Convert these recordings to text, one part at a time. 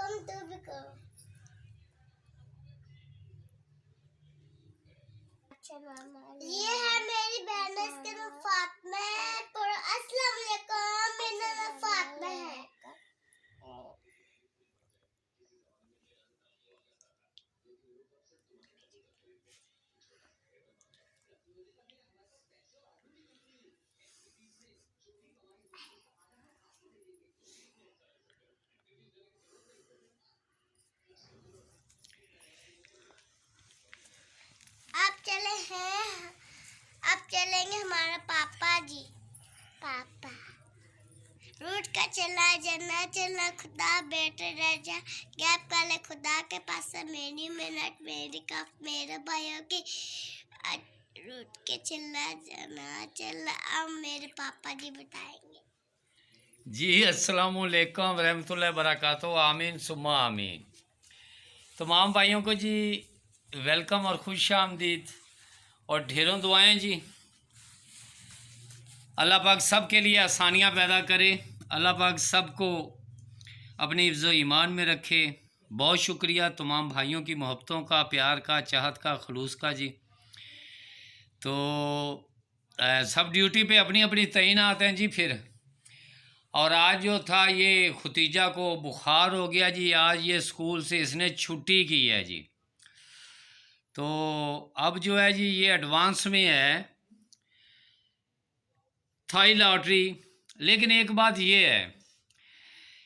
ये है मेरी बहन, इसका नाम फातिमा है। अस्सलाम वालेकुम, मेरा नाम फातिमा है। अब चलेंगे हमारा पापा जी। पापा रूट का चला जना चला खुदा बेटे राजा गैप काले खुदा के पास मेरी मिनट मेरी कफ मेरे भाइयों की रूट के चला जना चला। अब मेरे पापा जी बताएंगे। जी अस्सलाम वालेकुम रहमतुल्लाहि बरकातहू। आमीन सुम्मा आमीन। तमाम भाइयों को जी वेलकम और खुश आमदीद और ढेरों दुआएं जी। अल्लाह पाक सब के लिए आसानियाँ पैदा करे, अल्लाह पाक सबको अपने हिफ्ज़ ईमान में रखे। बहुत शुक्रिया तमाम भाइयों की मोहब्बतों का, प्यार का, चाहत का, खलूस का जी। तो सब ड्यूटी पे अपनी अपनी तैनात हैं जी। फिर और आज जो था ये खतीजा को बुखार हो गया जी। आज ये स्कूल से इसने छुट्टी की है जी। तो अब जो है जी ये एडवांस में है थाई लॉटरी। लेकिन एक बात ये है,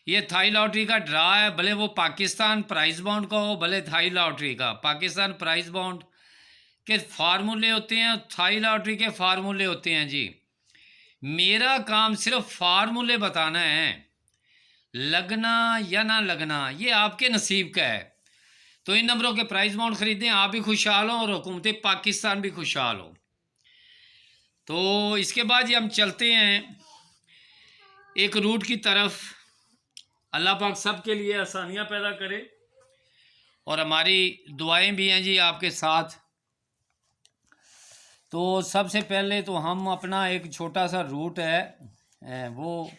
ये थाई लॉटरी का ड्रा है, भले वो पाकिस्तान प्राइस बाउंड का हो, भले थाई लॉटरी का। पाकिस्तान प्राइस बाउंड के फार्मूले होते हैं, थाई लॉटरी के फार्मूले होते हैं जी। मेरा काम सिर्फ फार्मूले बताना है, लगना या ना लगना ये आपके नसीब का है। तो इन नंबरों के प्राइस बाउंड ख़रीदें, आप भी खुशहाल हों और हुकूमत पाकिस्तान भी खुशहाल हो। तो इसके बाद ये हम चलते हैं एक रूट की तरफ। अल्लाह पाक सब के लिए आसानियाँ पैदा करे और हमारी दुआएं भी हैं जी आपके साथ। तो सबसे पहले तो हम अपना एक छोटा सा रूट है वो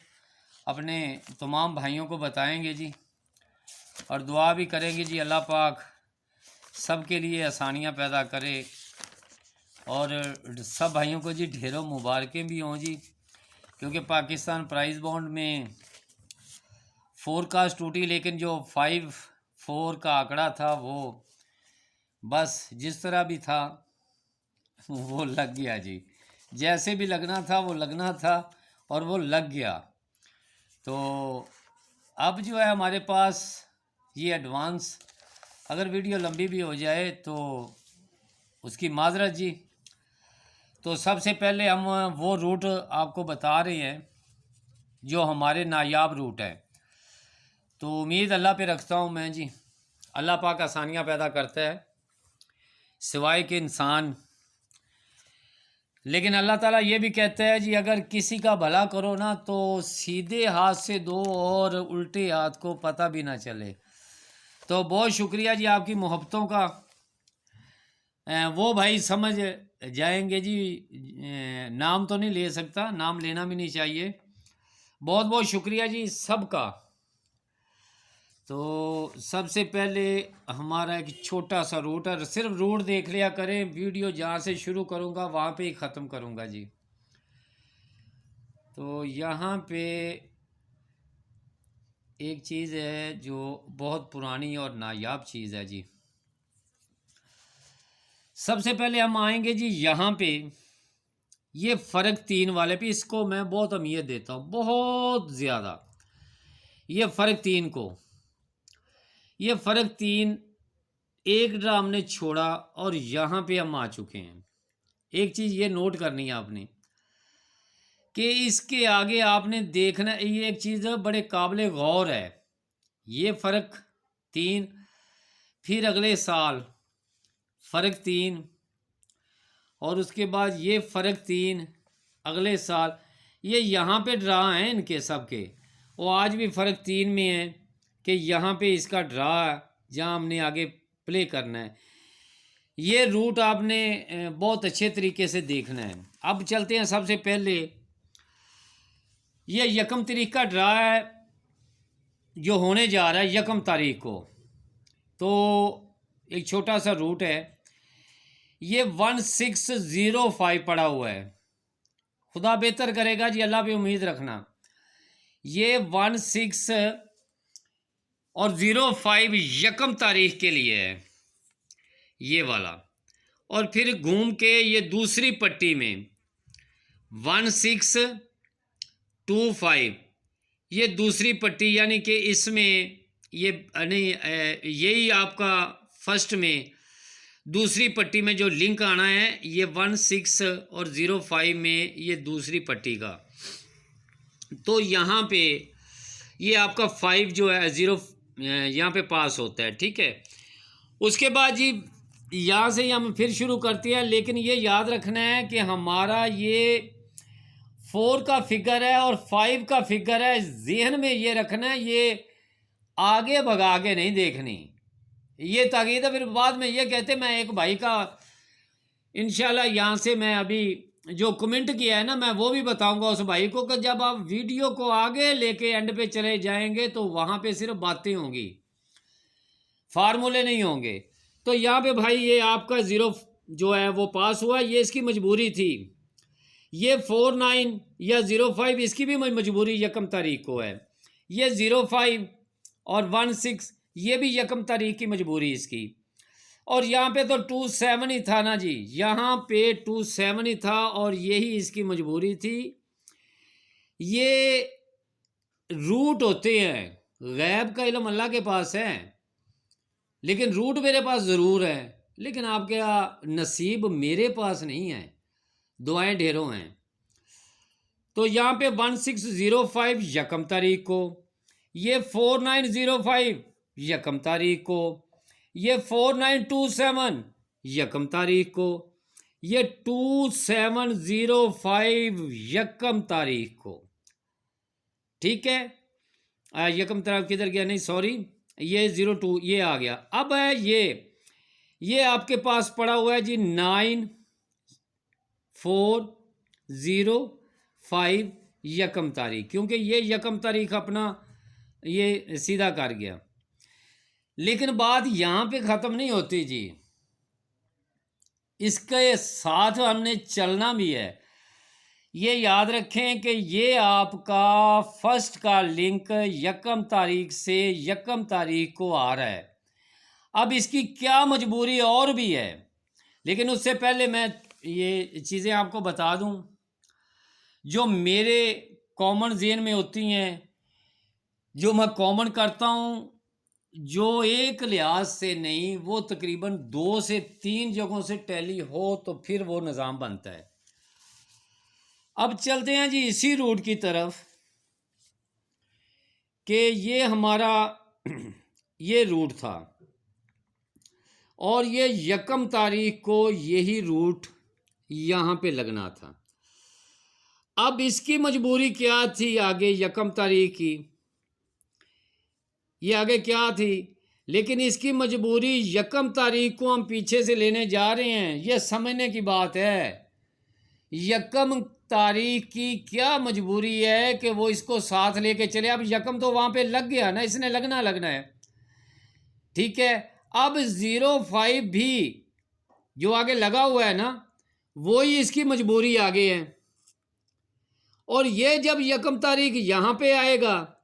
अपने तमाम भाइयों को बताएंगे जी और दुआ भी करेंगे जी। अल्लाह पाक सब के लिए आसानियाँ पैदा करे और सब भाइयों को जी ढेरों मुबारकें भी हों जी। क्योंकि पाकिस्तान प्राइस बाउंड में फोरकास्ट टूटी, लेकिन जो 5-4 का आंकड़ा था वो बस जिस तरह भी था वो लग गया जी। जैसे भी लगना था वो लगना था और वो लग गया। तो अब जो है हमारे पास ये एडवांस, अगर वीडियो लंबी भी हो जाए तो उसकी माजरत जी। तो सबसे पहले हम वो रूट आपको बता रहे हैं जो हमारे नायाब रूट है। तो उम्मीद अल्लाह पे रखता हूँ मैं जी। अल्लाह पाक आसानियाँ पैदा करता है सिवाय के इंसान। लेकिन अल्लाह ताला ये भी कहता है जी, अगर किसी का भला करो ना तो सीधे हाथ से दो और उल्टे हाथ को पता भी ना चले। तो बहुत शुक्रिया जी आपकी मोहब्बतों का। वो भाई समझ जाएंगे जी। नाम तो नहीं ले सकता, नाम लेना भी नहीं चाहिए। बहुत बहुत शुक्रिया जी सबका। तो सबसे पहले हमारा एक छोटा सा रूट है, सिर्फ रूट देख लिया करें। वीडियो जहाँ से शुरू करूँगा वहाँ पे ही ख़त्म करूँगा जी। तो यहाँ पे एक चीज़ है जो बहुत पुरानी और नायाब चीज़ है जी। सबसे पहले हम आएंगे जी यहाँ पे, ये फ़र्क 3 वाले पे, इसको मैं बहुत अहमियत देता हूँ, बहुत ज़्यादा। ये फ़र्क 3 को, ये फ़र्क 3 एक ड्रा हमने छोड़ा और यहाँ पे हम आ चुके हैं। एक चीज़ ये नोट करनी है आपने कि इसके आगे आपने देखना, ये एक चीज़ बड़े काबिल गौर है। ये फ़र्क 3, फिर अगले साल फ़र्क 3 और उसके बाद ये फ़र्क 3 अगले साल। ये यहाँ पे ड्रा हैं इनके सब के, वो आज भी फ़र्क 3 में है कि यहाँ पे इसका ड्रा जहाँ हमने आगे प्ले करना है। ये रूट आपने बहुत अच्छे तरीके से देखना है। अब चलते हैं सबसे पहले, ये 1 तारीख का ड्रा है। जो होने जा रहा है 1 तारीख को, तो एक छोटा सा रूट है, ये 1605 पड़ा हुआ है। खुदा बेहतर करेगा जी, अल्लाह पे उम्मीद रखना। ये 16 और 05 1 तारीख के लिए है ये वाला, और फिर घूम के ये दूसरी पट्टी में 1625 ये दूसरी पट्टी, यानी कि इसमें ये नहीं, यही आपका फर्स्ट में दूसरी पट्टी में जो लिंक आना है, ये 16 और 05 में ये दूसरी पट्टी का। तो यहाँ पे ये आपका 5 जो है 0 यहाँ पे पास होता है, ठीक है। उसके बाद जी यहाँ से हम फिर शुरू करते हैं, लेकिन ये याद रखना है कि हमारा ये 4 का फिगर है और 5 का फिगर है, जहन में ये रखना है, ये आगे भगा के नहीं देखनी। ये ताकीद है, फिर बाद में ये कहते मैं एक भाई का इंशाल्लाह यहाँ से मैं अभी जो कमेंट किया है ना, मैं वो भी बताऊंगा उस भाई को कि जब आप वीडियो को आगे लेके एंड पे चले जाएंगे तो वहाँ पे सिर्फ बातें होंगी, फार्मूले नहीं होंगे। तो यहाँ पे भाई ये आपका 0 जो है वो पास हुआ, ये इसकी मजबूरी थी। ये 49 या 05 इसकी भी मजबूरी 1 तारीख को है। ये 05 और 16 ये भी 1 तारीख की मजबूरी इसकी। और यहाँ पे तो 27 ही था ना जी, यहाँ पे 27 ही था और यही इसकी मजबूरी थी। ये रूट होते हैं, गैब का इल्म अल्लाह के पास है, लेकिन रूट मेरे पास ज़रूर है, लेकिन आपके नसीब मेरे पास नहीं है, दुआएं ढेरों हैं। तो यहाँ पे 1605 1 तारीख को, ये 4905 1 तारीख को, ये 4927 1 तारीख को, ये 2705 1 तारीख को, ठीक है। 1 तारीख किधर गया, नहीं सॉरी, ये 02 ये आ गया। अब है ये आपके पास पड़ा हुआ है जी 9405 1 तारीख, क्योंकि ये 1 तारीख अपना ये सीधा कर गया। लेकिन बात यहाँ पे ख़त्म नहीं होती जी, इसके साथ हमने चलना भी है। ये याद रखें कि ये आपका फर्स्ट का लिंक 1 तारीख से 1 तारीख को आ रहा है। अब इसकी क्या मजबूरी और भी है, लेकिन उससे पहले मैं ये चीज़ें आपको बता दूं जो मेरे कॉमन ज़हन में होती हैं, जो मैं कॉमन करता हूँ, जो एक लिहाज से नहीं, वो तकरीबन 2 से 3 जगहों से टैली हो तो फिर वो निज़ाम बनता है। अब चलते हैं जी इसी रूट की तरफ कि ये हमारा ये रूट था और ये 1 तारीख को यही रूट यहाँ पे लगना था। अब इसकी मजबूरी क्या थी आगे 1 तारीख की, ये आगे क्या थी, लेकिन इसकी मजबूरी 1 तारीख को हम पीछे से लेने जा रहे हैं। ये समझने की बात है, 1 तारीख की क्या मजबूरी है कि वो इसको साथ लेके चले। अब 1 तो वहाँ पे लग गया ना, इसने लगना है, ठीक है। अब 05 भी जो आगे लगा हुआ है ना, वो ही इसकी मजबूरी आगे है। और ये जब 1 तारीख यहाँ पे आएगा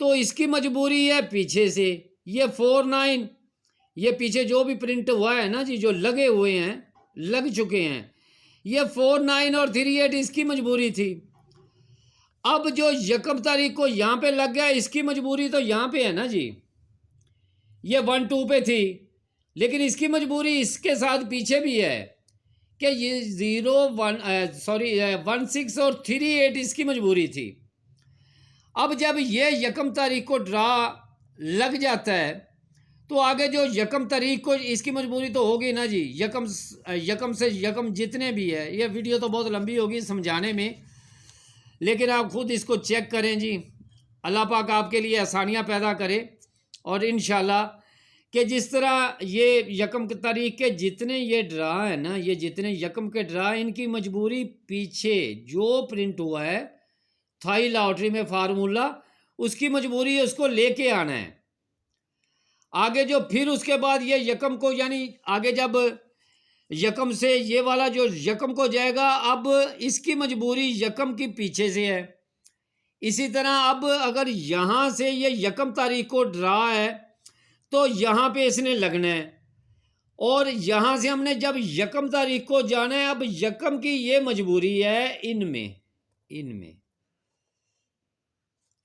तो इसकी मजबूरी है पीछे से, ये 49 ये पीछे जो भी प्रिंट हुआ है ना जी, जो लगे हुए हैं, लग चुके हैं, ये 49 और 38 इसकी मजबूरी थी। अब जो 1 तारीख को यहाँ पे लग गया, इसकी मजबूरी तो यहाँ पे है ना जी, ये 12 पे थी, लेकिन इसकी मजबूरी इसके साथ पीछे भी है कि ये 16 और 38 इसकी मजबूरी थी। अब जब ये 1 तारीख को ड्रा लग जाता है तो आगे जो 1 तारीख को इसकी मजबूरी तो होगी ना जी। यकम से यकम जितने भी है, ये वीडियो तो बहुत लंबी होगी समझाने में, लेकिन आप खुद इसको चेक करें जी। अल्लाह पाक आपके लिए आसानियाँ पैदा करे और इंशाल्लाह कि जिस तरह ये 1 तारीख के जितने ये ड्रा है ना, ये जितने 1 के ड्रा, इनकी मजबूरी पीछे जो प्रिंट हुआ है थाई लॉटरी में फार्मूला, उसकी मजबूरी है उसको लेके आना है आगे। जो फिर उसके बाद ये यकम को, यानी आगे जब यकम से ये वाला जो यकम को जाएगा, अब इसकी मजबूरी यकम की पीछे से है। इसी तरह अब अगर यहाँ से ये यकम तारीख को ड्रा है तो यहाँ पे इसने लगना है, और यहाँ से हमने जब यकम तारीख को जाना है, अब यकम की ये मजबूरी है इनमें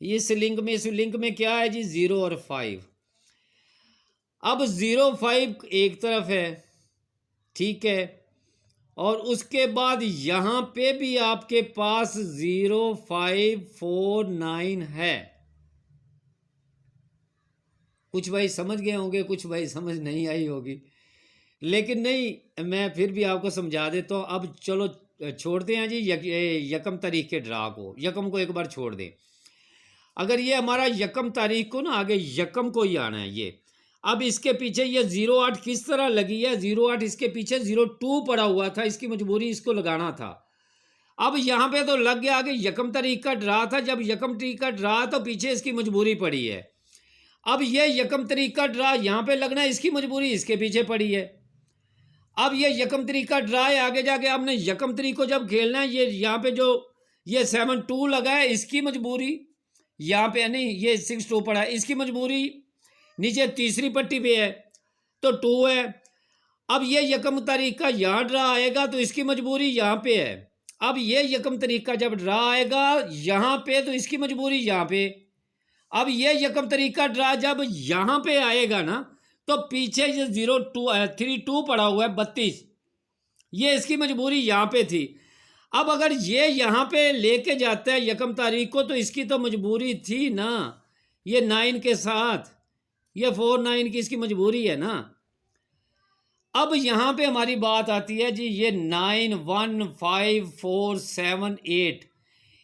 इस लिंक में क्या है जी, 0 और 5। अब 0 5 एक तरफ है, ठीक है, और उसके बाद यहाँ पे भी आपके पास 0 5 4 9 है। कुछ भाई समझ गए होंगे, कुछ भाई समझ नहीं आई होगी, लेकिन नहीं, मैं फिर भी आपको समझा देता हूँ। अब चलो छोड़ते हैं जी यकम तारीख के ड्रा को, यकम को एक बार छोड़ दें। अगर ये हमारा यकम तारीख को ना, आगे यकम को ही आना है ये। अब इसके पीछे ये 08 किस तरह लगी है, 08 इसके पीछे 02 पड़ा हुआ था, इसकी मजबूरी इसको लगाना था। अब यहाँ पे तो लग गया, आगे यकम तारीख का ड्रा था, जब यकम तारीख का ड्रा तो पीछे इसकी मजबूरी पड़ी है। अब ये यकम तारीख का ड्रा यहाँ पे लगना है, इसकी मजबूरी इसके पीछे पड़ी है। अब ये यकम तारीख का ड्रा है, आगे जाके आपने यकम तारीख को जब खेलना है, ये यहाँ पे जो ये 7-2 लगा है, इसकी मजबूरी यहाँ पे नहीं, ये 6-2 पड़ा है, इसकी मजबूरी नीचे तीसरी पट्टी पे है तो 2 है। अब ये यकम तारीख का यहाँ ड्रा आएगा तो इसकी मजबूरी यहाँ पे है। अब ये यकम तारीख का जब ड्रा आएगा यहाँ पे तो इसकी मजबूरी यहाँ पे। अब ये यकम तारीख का ड्रा जब यहाँ पे आएगा ना, तो पीछे ये 3-2 पड़ा हुआ है 32, ये इसकी मजबूरी यहाँ पे थी। अब अगर ये यहाँ पे लेके जाता है यकम तारीख को, तो इसकी तो मजबूरी थी ना, ये 9 के साथ, ये 4-9 की इसकी मजबूरी है ना। अब यहाँ पे हमारी बात आती है जी, ये 9 1 5 4 7 8,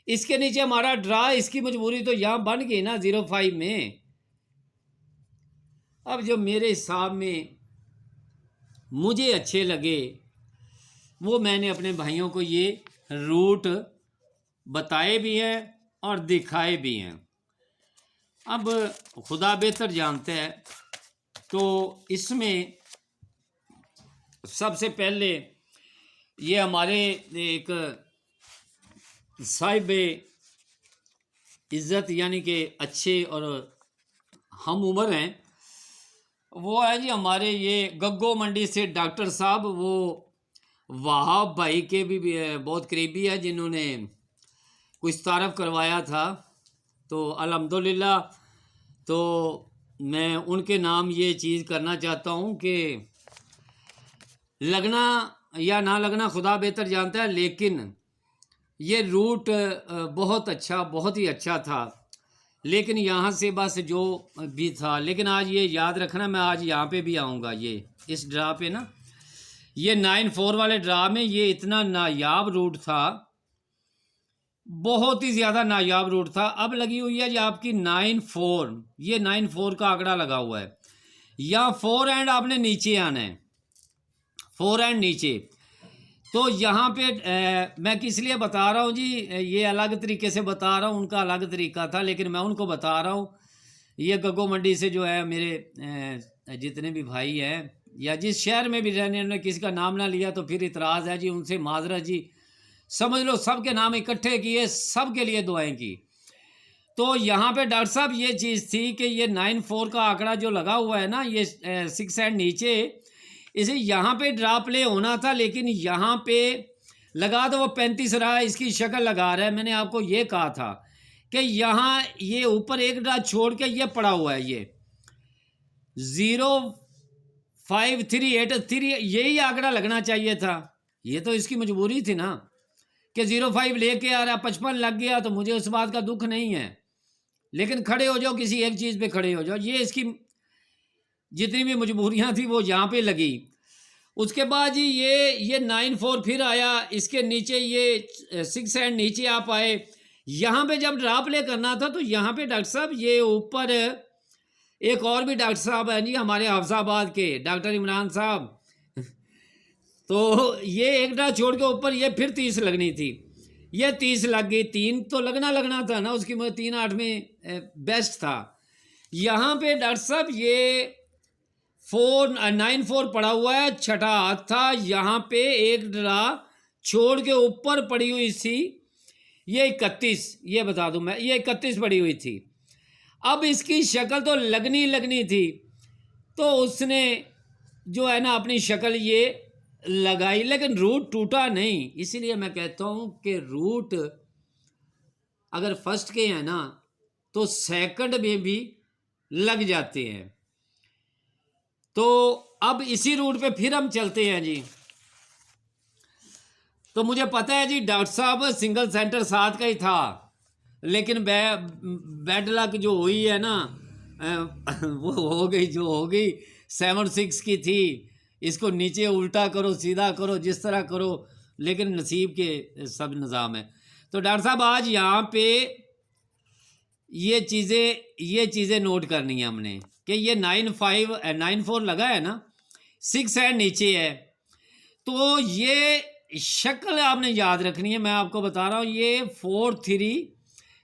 इसके नीचे हमारा ड्रा, इसकी मजबूरी तो यहाँ बन गई ना 05 में। अब जो मेरे हिसाब में मुझे अच्छे लगे वो मैंने अपने भाइयों को ये रूट बताए भी हैं और दिखाए भी हैं। अब खुदा बेहतर जानते हैं, तो इसमें सबसे पहले ये हमारे एक साहिब इज़्ज़त यानी कि अच्छे और हम उम्र हैं, वो है जी हमारे ये गग्गो मंडी से डॉक्टर साहब, वो वहाब भाई के भी बहुत करीबी है, जिन्होंने कुछ तारफ़ करवाया था। तो अल्हम्दुलिल्लाह, तो मैं उनके नाम ये चीज़ करना चाहता हूँ कि लगना या ना लगना खुदा बेहतर जानता है, लेकिन ये रूट बहुत अच्छा, बहुत ही अच्छा था। लेकिन यहाँ से बस जो भी था, लेकिन आज ये याद रखना, मैं आज यहाँ पे भी आऊँगा, ये इस ड्रा पे ना, ये 9-4 वाले ड्रा में ये इतना नायाब रूट था, बहुत ही ज़्यादा नायाब रूट था। अब लगी हुई है जी आपकी 9-4, ये 9-4 का आंकड़ा लगा हुआ है, या 4 एंड आपने नीचे आना है, 4 एंड नीचे। तो यहाँ पे मैं किस लिए बता रहा हूँ जी, ये अलग तरीके से बता रहा हूँ, उनका अलग तरीका था, लेकिन मैं उनको बता रहा हूँ। ये गग्गो मंडी से जो है मेरे जितने भी भाई हैं, या जिस शहर में भी रहने, उन्होंने किसी का नाम ना लिया तो फिर इतराज़ है जी, उनसे माजरत जी, समझ लो सबके नाम इकट्ठे किए, सबके लिए दुआएं की। तो यहाँ पे डॉक्टर साहब ये चीज़ थी कि ये 9-4 का आंकड़ा जो लगा हुआ है ना, ये 6 एंड नीचे, इसे यहाँ पे ड्रा प्ले होना था, लेकिन यहाँ पे लगा तो वो 35 रहा है, इसकी शक्ल लगा रहा है। मैंने आपको ये कहा था कि यहाँ ये ऊपर एक ड्रा छोड़ के ये पड़ा हुआ है, ये 0 5 3 8 3, यही आंकड़ा लगना चाहिए था। ये तो इसकी मजबूरी थी ना कि 05 लेके आ रहा, 55 लग गया, तो मुझे उस बात का दुख नहीं है, लेकिन खड़े हो जाओ, किसी एक चीज़ पे खड़े हो जाओ। ये इसकी जितनी भी मजबूरियां थी वो यहाँ पे लगी। उसके बाद जी ये 9-4 फिर आया, इसके नीचे ये 6 एंड नीचे आप आए। यहाँ पे जब ड्रा प्ले करना था तो यहाँ पे डॉक्टर साहब ये ऊपर एक और भी डॉक्टर साहब हैं जी हमारे हाफिजाबाद के, डॉक्टर इमरान साहब। तो ये एक ड्रा छोड़ के ऊपर ये फिर 30 लगनी थी, ये 30 लग गई, 3 तो लगना था ना उसकी, मगर 3 8 में बेस्ट था। यहाँ पे डॉक्टर साहब ये 9 4 पड़ा हुआ है, छठा हाथ था, यहाँ पे एक ड्रा छोड़ के ऊपर पड़ी हुई थी, ये 31, ये बता दूं मैं, ये 31 पड़ी हुई थी। अब इसकी शक्ल तो लगनी थी, तो उसने जो है ना अपनी शक्ल ये लगाई, लेकिन रूट टूटा नहीं। इसीलिए मैं कहता हूँ कि रूट अगर फर्स्ट के हैं ना तो सेकंड में भी लग जाते हैं। तो अब इसी रूट पे फिर हम चलते हैं जी। तो मुझे पता है जी डॉक्टर साहब सिंगल सेंटर 7 का ही था, लेकिन बैड लक जो हुई है ना वो हो गई जो हो गई, 7 6 की थी। इसको नीचे उल्टा करो सीधा करो जिस तरह करो, लेकिन नसीब के सब निज़ाम है। तो डॉक्टर साहब आज यहाँ पे ये चीज़ें नोट करनी है हमने कि ये 9 5 9 4 लगा है ना, 6 है नीचे है, तो ये शक्ल आपने याद रखनी है। मैं आपको बता रहा हूँ ये 4 3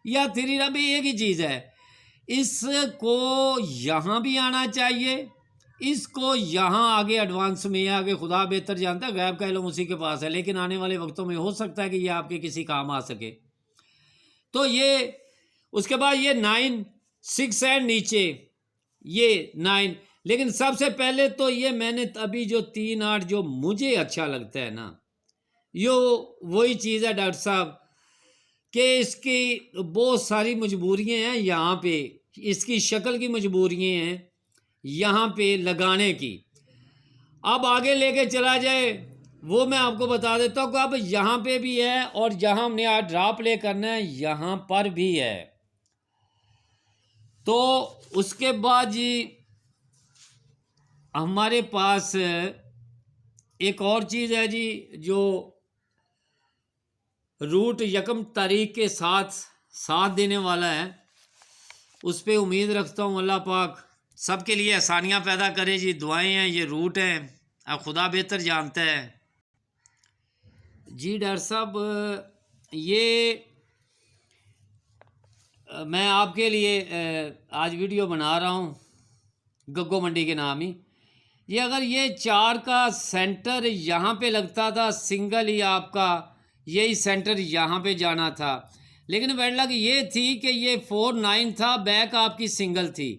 या 3 अभी एक ही चीज़ है। इसको यहाँ भी आना चाहिए, इसको यहाँ आगे एडवांस में आगे खुदा बेहतर जानता है, गैब का इल्म उसी के पास है, लेकिन आने वाले वक्तों में हो सकता है कि ये आपके किसी काम आ सके। तो ये उसके बाद ये 9 6 है नीचे, ये 9, लेकिन सबसे पहले तो ये मैंने अभी जो 3 8 जो मुझे अच्छा लगता है ना, यो वही चीज़ है डॉक्टर साहब कि इसकी बहुत सारी मजबूरियां हैं यहाँ पे, इसकी शक्ल की मजबूरियां हैं यहाँ पे लगाने की। अब आगे लेके चला जाए वो मैं आपको बता देता हूँ कि अब यहाँ पे भी है और जहाँ हमने आज ड्रा प्ले करना है यहाँ पर भी है। तो उसके बाद जी हमारे पास एक और चीज़ है जी, जो रूट यकम तारीख के साथ देने वाला है। उस पर उम्मीद रखता हूँ अल्लाह पाक सबके लिए आसानियाँ पैदा करे जी। दुआएं हैं, ये रूट हैं, अब खुदा बेहतर जानता है जी। डॉक्टर साहब ये मैं आपके लिए आज वीडियो बना रहा हूँ गग्गो मंडी के नाम ही। ये अगर ये 4 का सेंटर यहाँ पे लगता था, सिंगल ही आपका यही सेंटर यहाँ पे जाना था, लेकिन बैड लक ये थी कि ये 4 9 था, बैक आपकी सिंगल थी।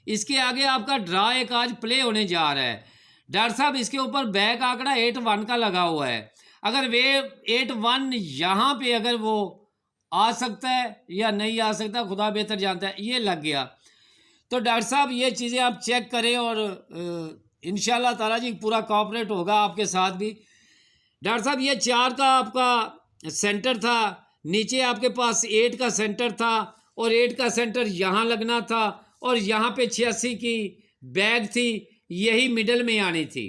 इसके आगे आपका ड्रा एक आज प्ले होने जा रहा है डॉक्टर साहब, इसके ऊपर बैक आंकड़ा 8 1 का लगा हुआ है। अगर वे 8 1 यहाँ पे अगर वो आ सकता है या नहीं आ सकता खुदा बेहतर जानता है, ये लग गया। तो डॉक्टर साहब ये चीज़ें आप चेक करें और इंशाल्लाह ताला जी पूरा कोऑपरेट होगा आपके साथ भी। डॉक्टर साहब ये 4 का आपका सेंटर था, नीचे आपके पास 8 का सेंटर था और 8 का सेंटर यहाँ लगना था और यहाँ पे 86 की बैग थी, यही मिडल में आनी थी।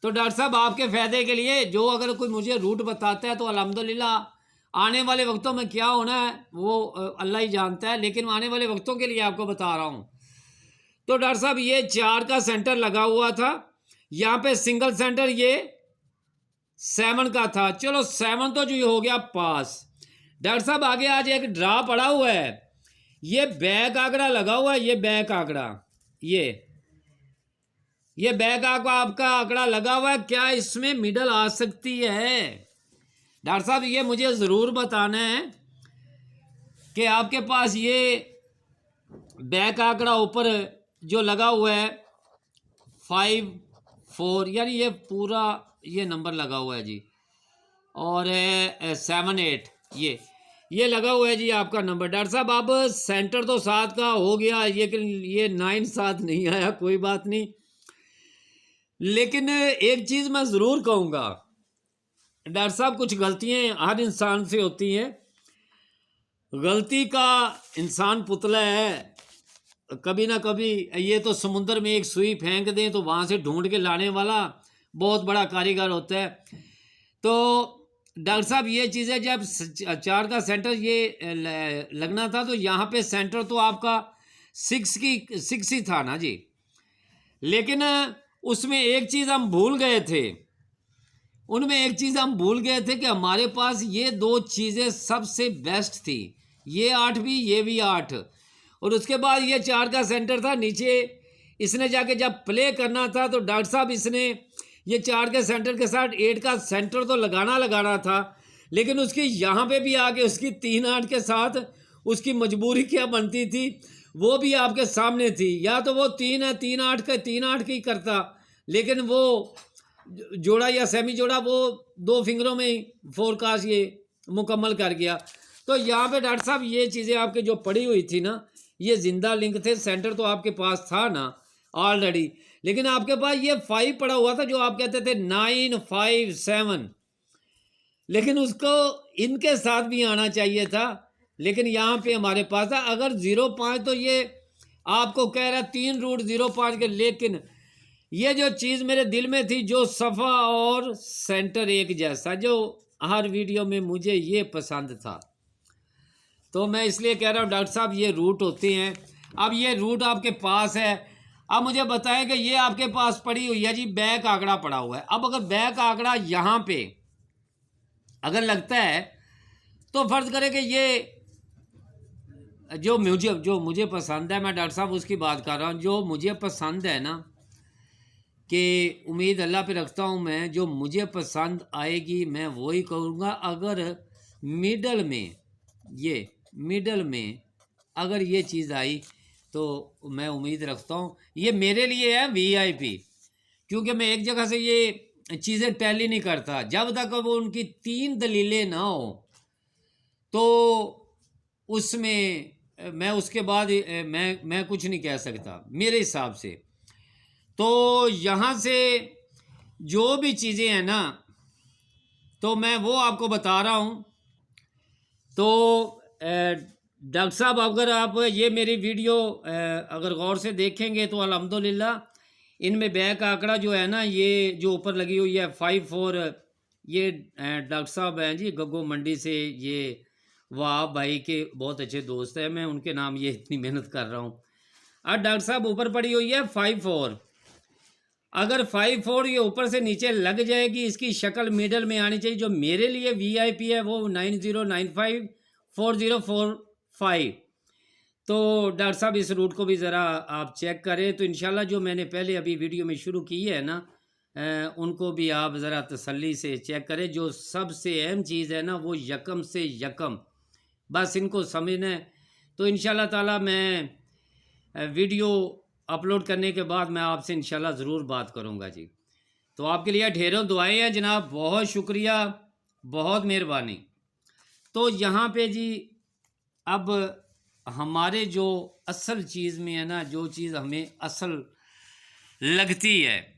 तो डॉक्टर साहब आपके फ़ायदे के लिए जो अगर कोई मुझे रूट बताता है तो अल्हम्दुलिल्लाह आने वाले वक्तों में क्या होना है वो अल्लाह ही जानता है, लेकिन आने वाले वक्तों के लिए आपको बता रहा हूँ। तो डॉक्टर साहब ये 4 का सेंटर लगा हुआ था, यहाँ पे सिंगल सेंटर ये 7 का था। चलो 7 तो जो हो गया पास। डॉक्टर साहब आगे आज एक ड्रा पड़ा हुआ है, ये बैक आंकड़ा लगा हुआ है, ये बैक आंकड़ा ये बैक आपका आंकड़ा लगा हुआ है, क्या इसमें मिडल आ सकती है? डॉक्टर साहब ये मुझे ज़रूर बताना है कि आपके पास ये बैक आंकड़ा ऊपर जो लगा हुआ है 5 4, यानी ये पूरा ये नंबर लगा हुआ है जी, और 7 8 ये लगा हुआ है जी आपका नंबर। डॉक्टर साहब अब सेंटर तो 7 का हो गया, ये 9 7 नहीं आया, कोई बात नहीं, लेकिन एक चीज़ मैं ज़रूर कहूँगा डॉक्टर साहब, कुछ गलतियाँ हर इंसान से होती हैं, गलती का इंसान पुतला है, कभी ना कभी ये तो समुंदर में एक सुई फेंक दें तो वहाँ से ढूंढ के लाने वाला बहुत बड़ा कारीगर होता है। तो डॉक्टर साहब ये चीज़ें जब 4 का सेंटर ये लगना था तो यहाँ पे सेंटर तो आपका 6 ही था ना जी, लेकिन उसमें एक चीज़ हम भूल गए थे, उनमें एक चीज़ हम भूल गए थे कि हमारे पास ये दो चीज़ें सबसे बेस्ट थी, ये 8 भी, ये भी 8, और उसके बाद ये 4 का सेंटर था नीचे। इसने जाके जब प्ले करना था तो डॉक्टर साहब इसने ये 4 के सेंटर के साथ 8 का सेंटर तो लगाना था, लेकिन उसकी यहाँ पे भी आके उसकी 3-8 के साथ उसकी मजबूरी क्या बनती थी वो भी आपके सामने थी। या तो वो 3 है, 3-8 का 3-8 की करता, लेकिन वो जोड़ा या सेमी जोड़ा वो 2 फिंगरों में ही फोरकास्ट ये मुकम्मल कर गया। तो यहाँ पे डॉक्टर साहब ये चीज़ें आपके जो पड़ी हुई थी ना, ये जिंदा लिंक थे। सेंटर तो आपके पास था ना ऑलरेडी, लेकिन आपके पास ये 5 पड़ा हुआ था जो आप कहते थे 9, 5, 7, लेकिन उसको इनके साथ भी आना चाहिए था, लेकिन यहाँ पे हमारे पास था। अगर 0-5 तो ये आपको कह रहा 3 रूट 0-5 के, लेकिन ये जो चीज़ मेरे दिल में थी, जो सफ़ा और सेंटर एक जैसा, जो हर वीडियो में मुझे ये पसंद था, तो मैं इसलिए कह रहा हूँ डॉक्टर साहब ये रूट होते हैं। अब ये रूट आपके पास है, अब मुझे बताएं कि ये आपके पास पड़ी हुई है जी, बैक आंकड़ा पड़ा हुआ है। अब अगर बैक आंकड़ा यहाँ पे अगर लगता है तो फर्ज करें कि ये जो मुझे पसंद है, मैं डॉक्टर साहब उसकी बात कर रहा हूँ, जो मुझे पसंद है ना, कि उम्मीद अल्लाह पे रखता हूँ मैं, जो मुझे पसंद आएगी मैं वही करूँगा। अगर मिडल में अगर ये चीज़ आई तो मैं उम्मीद रखता हूँ ये मेरे लिए है VIP, क्योंकि मैं एक जगह से ये चीज़ें टैली नहीं करता जब तक वो उनकी 3 दलीलें ना हो, तो उसमें मैं उसके बाद मैं कुछ नहीं कह सकता मेरे हिसाब से। तो यहाँ से जो भी चीज़ें हैं ना, तो मैं वो आपको बता रहा हूँ। तो डॉक्टर साहब अगर आप ये मेरी वीडियो अगर गौर से देखेंगे तो अल्हम्दुलिल्लाह इनमें बैक आंकड़ा जो है ना, ये जो ऊपर लगी हुई है 5-4, ये डॉक्टर साहब हैं जी गग्गो मंडी से, ये वाह भाई के बहुत अच्छे दोस्त हैं, मैं उनके नाम ये इतनी मेहनत कर रहा हूँ। अब डॉक्टर साहब ऊपर पड़ी हुई है 5-4, अगर 5-4 ये ऊपर से नीचे लग जाएगी, इसकी शक्ल मिडल में आनी चाहिए। जो मेरे लिए VIP है वो 90954045। तो डॉक्टर साहब इस रूट को भी ज़रा आप चेक करें, तो इंशाल्लाह जो मैंने पहले अभी वीडियो में शुरू की है ना, उनको भी आप ज़रा तसल्ली से चेक करें। जो सबसे अहम चीज़ है ना, वो यकम से यकम, बस इनको समझना है। तो इंशाल्लाह ताला मैं वीडियो अपलोड करने के बाद मैं आपसे इंशाल्लाह ज़रूर बात करूंगा जी। तो आपके लिए ढेरों दुआएं हैं जनाब, बहुत शुक्रिया, बहुत मेहरबानी। तो यहाँ पे जी अब हमारे जो असल चीज़ में है ना, जो चीज़ हमें असल लगती है,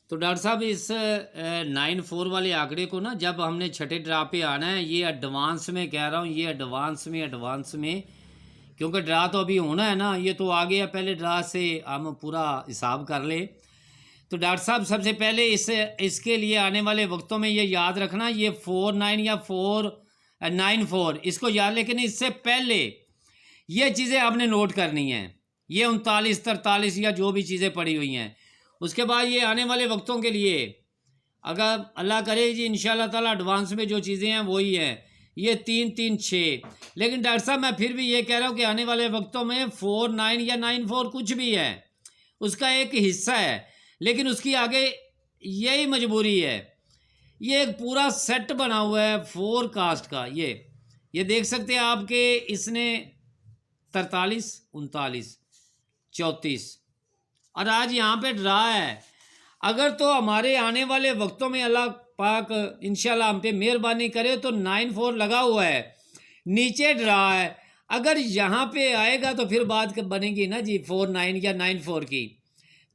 तो डॉक्टर साहब इस 9-4 वाले आंकड़े को ना, जब हमने छठे ड्रा पे आना है, ये एडवांस में कह रहा हूँ, ये एडवांस में क्योंकि ड्रा तो अभी होना है ना, ये तो आ गया, पहले ड्रा से हम पूरा हिसाब कर ले। तो डॉक्टर साहब सबसे पहले इसके लिए आने वाले वक्तों में ये याद रखना, ये 4-9 या 4-9-4 इसको याद, लेकिन इससे पहले ये चीज़ें आपने नोट करनी हैं, ये 39-43 या जो भी चीज़ें पड़ी हुई हैं। उसके बाद ये आने वाले वक्तों के लिए अगर अल्लाह करे जी इंशाल्लाह ताला एडवांस में जो चीज़ें हैं वही हैं, ये 3-3-6। लेकिन डॉक्टर साहब मैं फिर भी ये कह रहा हूँ कि आने वाले वक्तों में 4-9 या 9-4 कुछ भी है, उसका एक हिस्सा है, लेकिन उसकी आगे यही मजबूरी है। ये एक पूरा सेट बना हुआ है फोरकास्ट का, ये देख सकते हैं आपके, इसने 43, 39, 34 और आज यहाँ पे ड्रा है। अगर तो हमारे आने वाले वक्तों में अल्लाह पाक इंशाल्लाह हम पे मेहरबानी करे तो 9-4 लगा हुआ है, नीचे ड्रा है, अगर यहाँ पे आएगा तो फिर बात बनेगी ना जी 4-9 या 9-4 की।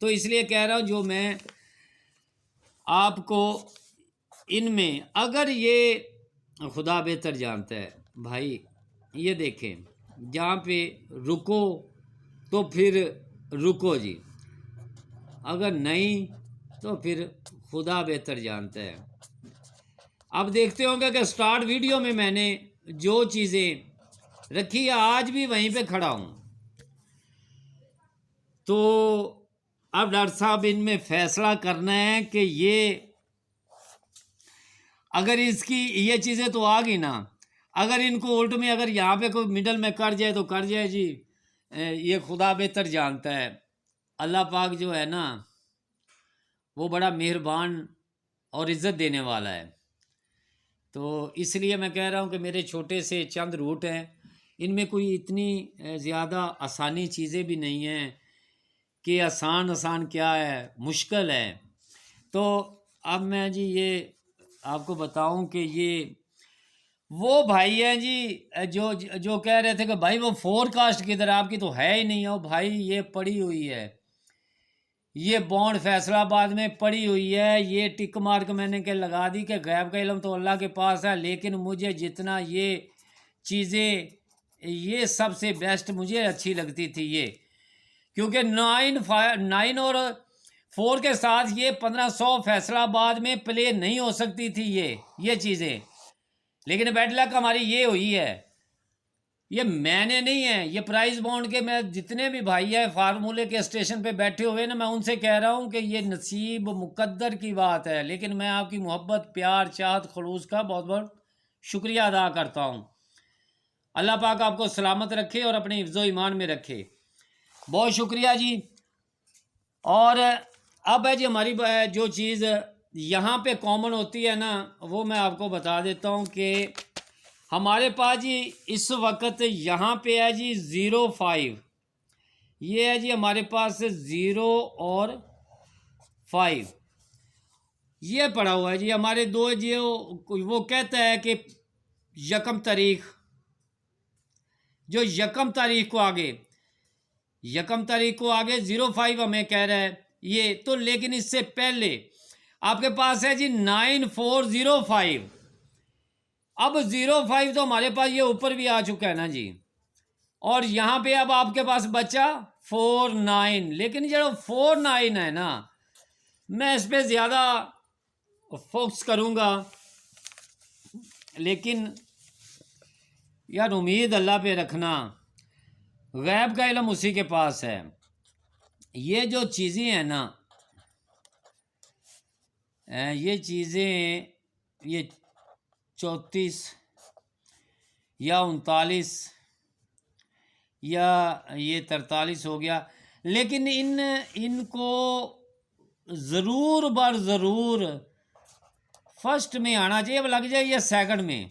तो इसलिए कह रहा हूँ जो मैं आपको इनमें, अगर ये खुदा बेहतर जानता है भाई, ये देखें जहाँ पे रुको तो फिर रुको जी, अगर नहीं तो फिर खुदा बेहतर जानता है। अब देखते होंगे कि स्टार्ट वीडियो में मैंने जो चीज़ें रखी है आज भी वहीं पे खड़ा हूँ। तो अब डॉक्टर साहब इनमें फैसला करना है कि ये अगर इसकी ये चीज़ें तो आ गई ना, अगर इनको उल्ट में अगर यहाँ पे कोई मिडल में कर जाए तो कर जाए जी। ये खुदा बेहतर जानता है। अल्लाह पाक जो है ना वो बड़ा मेहरबान और इज़्ज़त देने वाला है। तो इसलिए मैं कह रहा हूँ कि मेरे छोटे से चंद रूट हैं, इनमें कोई इतनी ज़्यादा आसानी चीज़ें भी नहीं हैं कि आसान आसान क्या है, मुश्किल है। तो अब मैं जी ये आपको बताऊं कि ये वो भाई हैं जी जो जो कह रहे थे कि भाई वो फोरकास्ट किधर, आपकी तो है ही नहीं। हो भाई ये पड़ी हुई है, ये बॉन्ड फैसलाबाद में पड़ी हुई है। ये टिक मार्क मैंने के लगा दी कि गैब का इल्म तो अल्लाह के पास है, लेकिन मुझे जितना ये चीज़ें ये सबसे बेस्ट मुझे अच्छी लगती थी ये, क्योंकि 9 और 4 के साथ ये 1500 फैसलाबाद में प्ले नहीं हो सकती थी ये चीज़ें, लेकिन बैड लक हमारी ये हुई है। ये मैंने नहीं है, ये प्राइस बॉन्ड के मैं जितने भी भाई है फार्मूले के स्टेशन पे बैठे हुए ना, मैं उनसे कह रहा हूँ कि ये नसीब मुकद्दर की बात है। लेकिन मैं आपकी मोहब्बत, प्यार, चाहत, खलूस का बहुत बहुत शुक्रिया अदा करता हूँ। अल्लाह पाक आपको सलामत रखे और अपने हिफ्ज़ो ईमान में रखे। बहुत शुक्रिया जी। और अब है जी हमारी जो चीज़ यहाँ पे कॉमन होती है ना, वो मैं आपको बता देता हूँ कि हमारे पास जी इस वक्त यहाँ पे है जी 05, ये है जी हमारे पास 0 और 5 ये पड़ा हुआ है जी। हमारे दो जो वो कहता है कि यकम तारीख, जो यकम तारीख को आगे 05 हमें कह रहा है ये तो, लेकिन इससे पहले आपके पास है जी 9405। अब 05 तो हमारे पास ये ऊपर भी आ चुका है ना जी, और यहाँ पे अब आपके पास बचा 49। लेकिन जो 49 है ना, मैं इस पर ज़्यादा फोकस करूँगा, लेकिन यार उम्मीद अल्लाह पे रखना, गैब का इल्म उसी के पास है। ये जो चीज़ें हैं ना, ये चीज़ें ये 34 या 39 या ये 43 हो गया, लेकिन इनको ज़रूर बर ज़रूर फर्स्ट में आना चाहिए। अब लग जाए ये सेकंड में,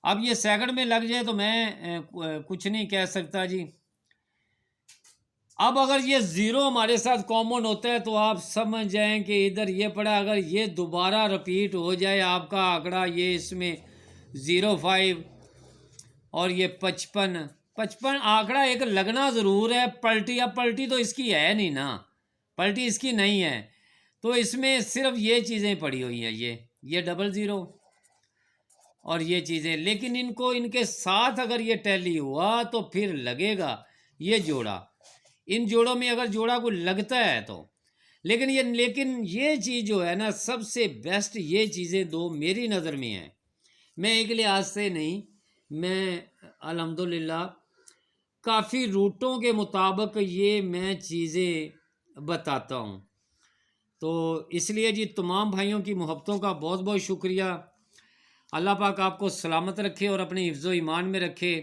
अब ये सेकंड में लग जाए तो मैं कुछ नहीं कह सकता जी। अब अगर ये ज़ीरो हमारे साथ कॉमन होता है तो आप समझ जाएं कि इधर ये पड़ा, अगर ये दोबारा रिपीट हो जाए आपका आंकड़ा, ये इसमें 05 और ये 55 आंकड़ा एक लगना ज़रूर है। पलटी, अब पलटी तो इसकी है नहीं ना, पलटी इसकी नहीं है, तो इसमें सिर्फ ये चीज़ें पड़ी हुई हैं, ये 00 और ये चीज़ें। लेकिन इनको इनके साथ अगर ये टैली हुआ तो फिर लगेगा ये जोड़ा, इन जोड़ों में अगर जोड़ा को लगता है तो। लेकिन ये चीज़ जो है ना, सबसे बेस्ट ये चीज़ें दो मेरी नज़र में हैं। मैं एक लिहाज से नहीं, मैं अल्हम्दुलिल्लाह काफ़ी रूटों के मुताबिक ये मैं चीज़ें बताता हूँ। तो इसलिए जी तमाम भाइयों की मोहब्बतों का बहुत बहुत शुक्रिया। अल्लाह पाक आपको सलामत रखे और अपने हिफ्ज़ो ईमान में रखे।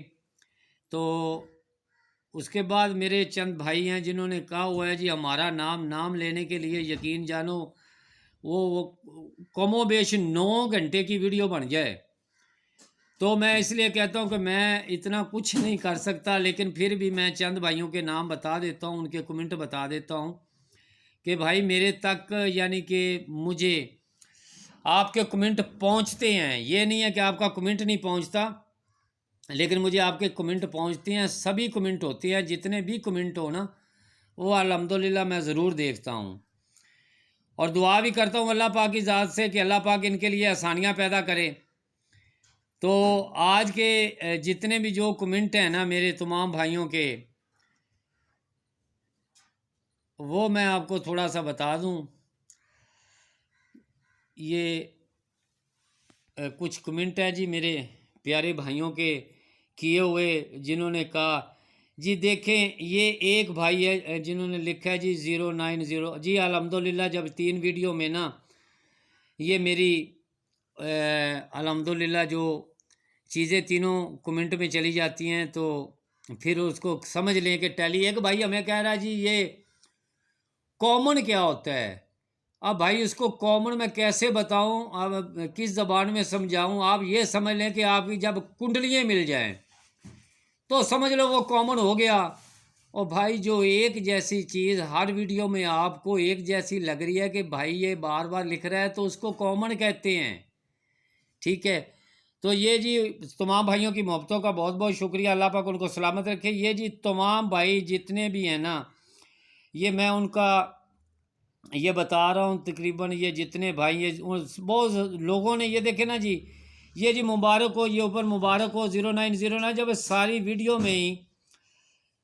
तो उसके बाद मेरे चंद भाई हैं जिन्होंने कहा हुआ है जी हमारा नाम लेने के लिए यकीन जानो वो कमोबेश 9 घंटे की वीडियो बन जाए। तो मैं इसलिए कहता हूं कि मैं इतना कुछ नहीं कर सकता, लेकिन फिर भी मैं चंद भाइयों के नाम बता देता हूं, उनके कमेंट बता देता हूं कि भाई मेरे तक यानी कि मुझे आपके कमेंट पहुंचते हैं। ये नहीं है कि आपका कमेंट नहीं पहुंचता, लेकिन मुझे आपके कमेंट पहुंचते हैं, सभी कमेंट होते हैं, जितने भी कमेंट हो ना वो अल्हम्दुलिल्लाह मैं ज़रूर देखता हूँ और दुआ भी करता हूँ अल्लाह पाक की ज़ात से कि अल्लाह पाक इनके लिए आसानियाँ पैदा करे। तो आज के जितने भी जो कमेंट हैं ना मेरे तमाम भाइयों के, वो मैं आपको थोड़ा सा बता दूं। ये कुछ कमेंट है जी मेरे प्यारे भाइयों के किए हुए, जिन्होंने कहा जी देखें, ये एक भाई है जिन्होंने लिखा है जी 090 जी। अल्हम्दुलिल्लाह जब 3 वीडियो में ना ये मेरी अल्हम्दुलिल्लाह जो चीज़ें तीनों कमेंट में चली जाती हैं तो फिर उसको समझ लें कि टैली। एक भाई हमें कह रहा है जी ये कॉमन क्या होता है। अब भाई उसको कॉमन मैं कैसे बताऊं, अब किस ज़बान में समझाऊं। आप ये समझ लें कि आपकी जब कुंडलियाँ मिल जाएं तो समझ लो वो कॉमन हो गया। और भाई जो एक जैसी चीज़ हर वीडियो में आपको एक जैसी लग रही है कि भाई ये बार बार लिख रहा है तो उसको कॉमन कहते हैं। ठीक है, तो ये जी तमाम भाइयों की मोहब्बतों का बहुत बहुत शुक्रिया। अल्लाह पाक उनको सलामत रखे। ये जी तमाम भाई जितने भी हैं ना, ये मैं उनका ये बता रहा हूँ, तकरीबन ये जितने भाई ये बहुत लोगों ने ये देखे ना जी, ये जी मुबारक हो, ये ऊपर मुबारक हो 0909, जब सारी वीडियो में ही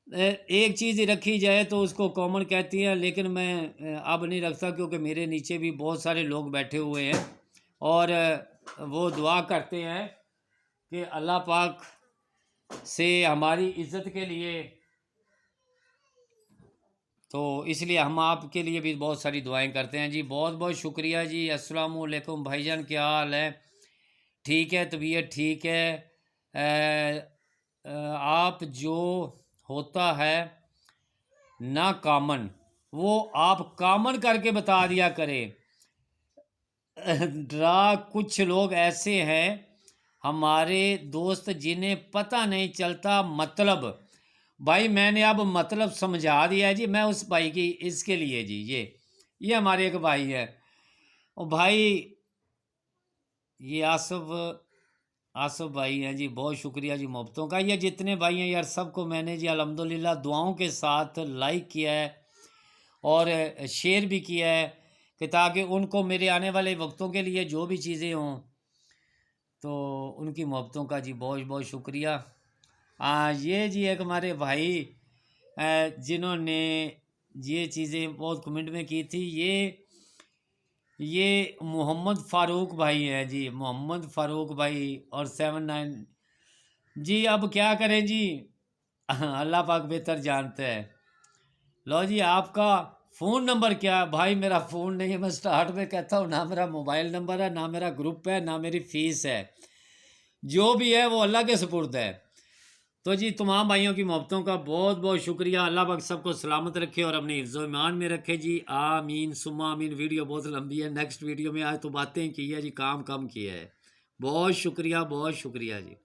एक चीज़ रखी जाए तो उसको कॉमन कहती हैं। लेकिन मैं अब नहीं रखता क्योंकि मेरे नीचे भी बहुत सारे लोग बैठे हुए हैं और वो दुआ करते हैं कि अल्लाह पाक से हमारी इज़्ज़त के लिए, तो इसलिए हम आपके लिए भी बहुत सारी दुआएं करते हैं जी। बहुत बहुत शुक्रिया जी। अस्सलाम वालेकुम भाईजान, क्या हाल है? ठीक है, तबीयत ठीक है। आप जो होता है ना कामन, वो आप कामन करके बता दिया करें। ड्रा कुछ लोग ऐसे हैं हमारे दोस्त जिन्हें पता नहीं चलता मतलब। भाई मैंने अब मतलब समझा दिया है जी, मैं उस भाई की इसके लिए जी, ये हमारे एक भाई है। और भाई ये आसफ भाई हैं जी, बहुत शुक्रिया जी मोहब्बतों का। ये जितने भाई हैं यार सबको मैंने जी अल्हम्दुलिल्लाह दुआओं के साथ लाइक किया है और शेयर भी किया है कि ताकि उनको मेरे आने वाले वक्तों के लिए जो भी चीज़ें हों तो उनकी मोहब्बतों का जी बहुत बहुत शुक्रिया। ये जी एक हमारे भाई जिन्होंने ये चीज़ें बहुत कमेंट में की थी, ये मोहम्मद फ़ारूक भाई हैं जी, मोहम्मद फ़ारूक भाई और 79 जी। अब क्या करें जी, अल्लाह पाक बेहतर जानते हैं। लो जी, आपका फ़ोन नंबर क्या है? भाई मेरा फ़ोन नहीं है, मैं स्टार्ट में कहता हूँ ना मेरा मोबाइल नंबर है, ना मेरा ग्रुप है, ना मेरी फ़ीस है। जो भी है वो अल्लाह के सुपुर्द है। तो जी तमाम भाइयों की मोहब्बतों का बहुत बहुत शुक्रिया। अल्लाह पाक सबको सलामत रखे और अपने हिफ्ज़ ईमान में रखे जी, आमीन सुम्मा आमीन। वीडियो बहुत लंबी है, नेक्स्ट वीडियो में आज तो बातें की है जी, काम कम किया है। बहुत शुक्रिया जी।